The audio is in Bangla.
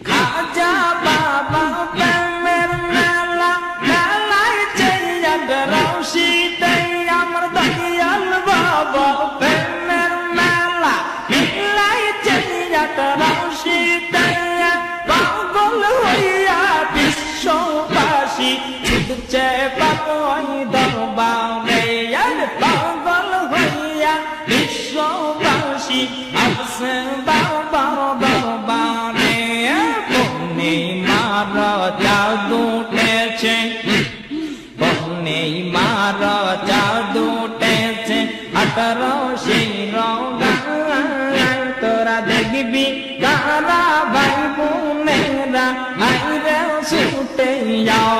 খাজা বাবা প্রেমের মেলা মেলায় চেয়ার রশিদে আমার দয়াল বাবা প্রেমের মেলা মেলায় চেয়ার রশিদে পাগল হইয়া বিশ্ববাসী ছুটছে পাগল দরবারে পাগল হইয়া বিশ্ববাসী আসে বাবার দরবারে জাদু উঠেছে বনে মার জাদু উঠেছে 18 সেই রঙায় তোরা দেখবি কারা ভাই বোনেরা আইরে ছুটে যাও